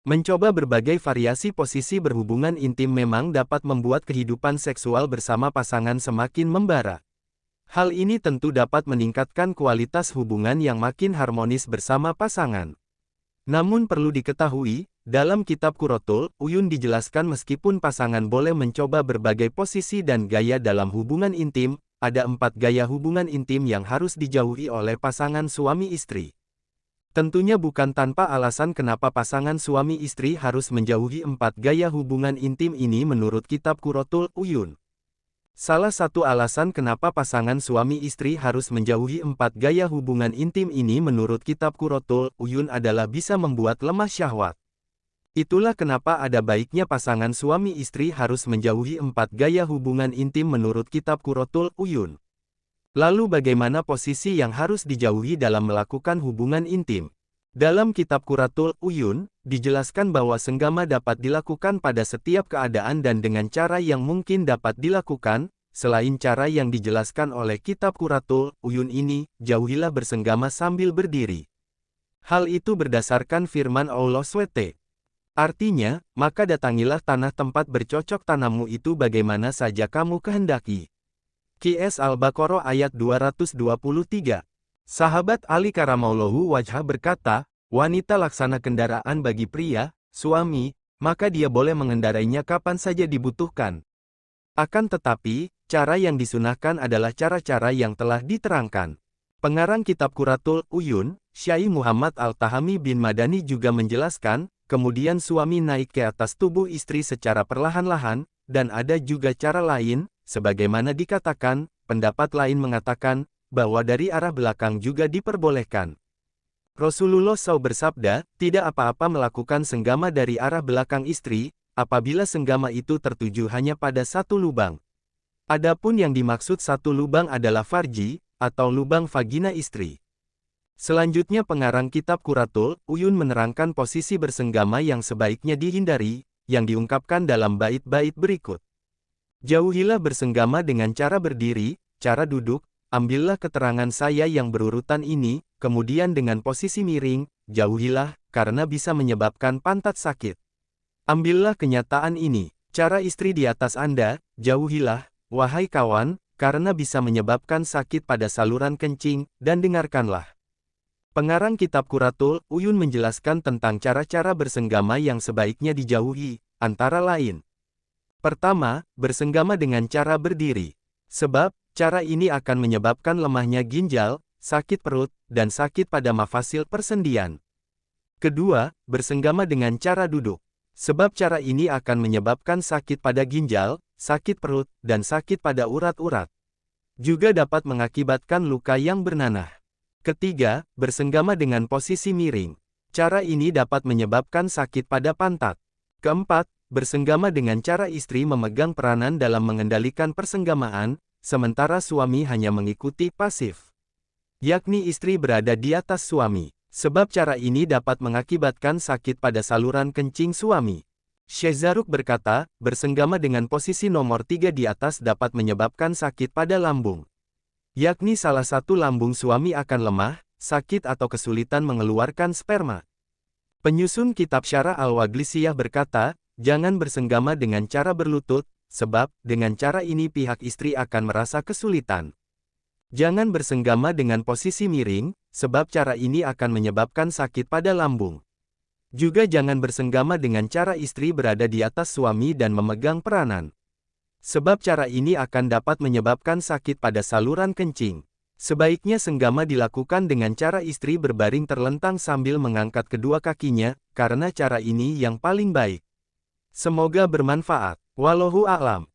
Mencoba berbagai variasi posisi berhubungan intim memang dapat membuat kehidupan seksual bersama pasangan semakin membara. Hal ini tentu dapat meningkatkan kualitas hubungan yang makin harmonis bersama pasangan. Namun perlu diketahui, dalam kitab Qurratul Uyun dijelaskan meskipun pasangan boleh mencoba berbagai posisi dan gaya dalam hubungan intim, ada 4 gaya hubungan intim yang harus dijauhi oleh pasangan suami istri. Tentunya bukan tanpa alasan kenapa pasangan suami istri harus menjauhi 4 gaya hubungan intim ini menurut kitab Qurratul Uyun. Salah satu alasan kenapa pasangan suami istri harus menjauhi 4 gaya hubungan intim ini menurut kitab Qurratul Uyun adalah bisa membuat lemah syahwat. Itulah kenapa ada baiknya pasangan suami istri harus menjauhi 4 gaya hubungan intim menurut kitab Qurratul Uyun. Lalu bagaimana posisi yang harus dijauhi dalam melakukan hubungan intim? Dalam kitab Qurratul Uyun, dijelaskan bahwa senggama dapat dilakukan pada setiap keadaan dan dengan cara yang mungkin dapat dilakukan, selain cara yang dijelaskan oleh kitab Qurratul Uyun ini, jauhilah bersenggama sambil berdiri. Hal itu berdasarkan firman Allah SWT. Artinya, maka datangilah tanah tempat bercocok tanammu itu bagaimana saja kamu kehendaki. QS Al-Baqarah ayat 223. Sahabat Ali karamallahu wajhah berkata, wanita laksana kendaraan bagi pria, suami, maka dia boleh mengendarainya kapan saja dibutuhkan. Akan tetapi, cara yang disunahkan adalah cara-cara yang telah diterangkan. Pengarang kitab Qurratul Uyun, Syai Muhammad Al-Tahami bin Madani juga menjelaskan, kemudian suami naik ke atas tubuh istri secara perlahan-lahan, dan ada juga cara lain, sebagaimana dikatakan, pendapat lain mengatakan, bahwa dari arah belakang juga diperbolehkan. Rasulullah SAW bersabda, tidak apa-apa melakukan senggama dari arah belakang istri, apabila senggama itu tertuju hanya pada satu lubang. Adapun yang dimaksud satu lubang adalah farji, atau lubang vagina istri. Selanjutnya pengarang kitab Qurratul Uyun menerangkan posisi bersenggama yang sebaiknya dihindari, yang diungkapkan dalam bait-bait berikut. Jauhilah bersenggama dengan cara berdiri, cara duduk, ambillah keterangan saya yang berurutan ini, kemudian dengan posisi miring, jauhilah, karena bisa menyebabkan pantat sakit. Ambillah kenyataan ini, cara istri di atas Anda, jauhilah, wahai kawan, karena bisa menyebabkan sakit pada saluran kencing, dan dengarkanlah. Pengarang kitab Qurratul Uyun menjelaskan tentang cara-cara bersenggama yang sebaiknya dijauhi, antara lain. Pertama, bersenggama dengan cara berdiri. Sebab, cara ini akan menyebabkan lemahnya ginjal, sakit perut, dan sakit pada mafasil persendian. Kedua, bersenggama dengan cara duduk. Sebab cara ini akan menyebabkan sakit pada ginjal, sakit perut, dan sakit pada urat-urat. Juga dapat mengakibatkan luka yang bernanah. Ketiga, bersenggama dengan posisi miring. Cara ini dapat menyebabkan sakit pada pantat. Keempat, bersenggama dengan cara istri memegang peranan dalam mengendalikan persenggamaan, sementara suami hanya mengikuti pasif. Yakni istri berada di atas suami. Sebab cara ini dapat mengakibatkan sakit pada saluran kencing suami. Syekh Zarruq berkata, bersenggama dengan posisi nomor 3 di atas dapat menyebabkan sakit pada lambung. Yakni salah satu lambung suami akan lemah, sakit atau kesulitan mengeluarkan sperma. Penyusun kitab Syarah Al-Waglisiyah berkata, jangan bersenggama dengan cara berlutut, sebab, dengan cara ini pihak istri akan merasa kesulitan. Jangan bersenggama dengan posisi miring, sebab cara ini akan menyebabkan sakit pada lambung. Juga jangan bersenggama dengan cara istri berada di atas suami dan memegang peranan. Sebab cara ini akan dapat menyebabkan sakit pada saluran kencing. Sebaiknya senggama dilakukan dengan cara istri berbaring terlentang sambil mengangkat kedua kakinya, karena cara ini yang paling baik. Semoga bermanfaat. Wallahu a'lam.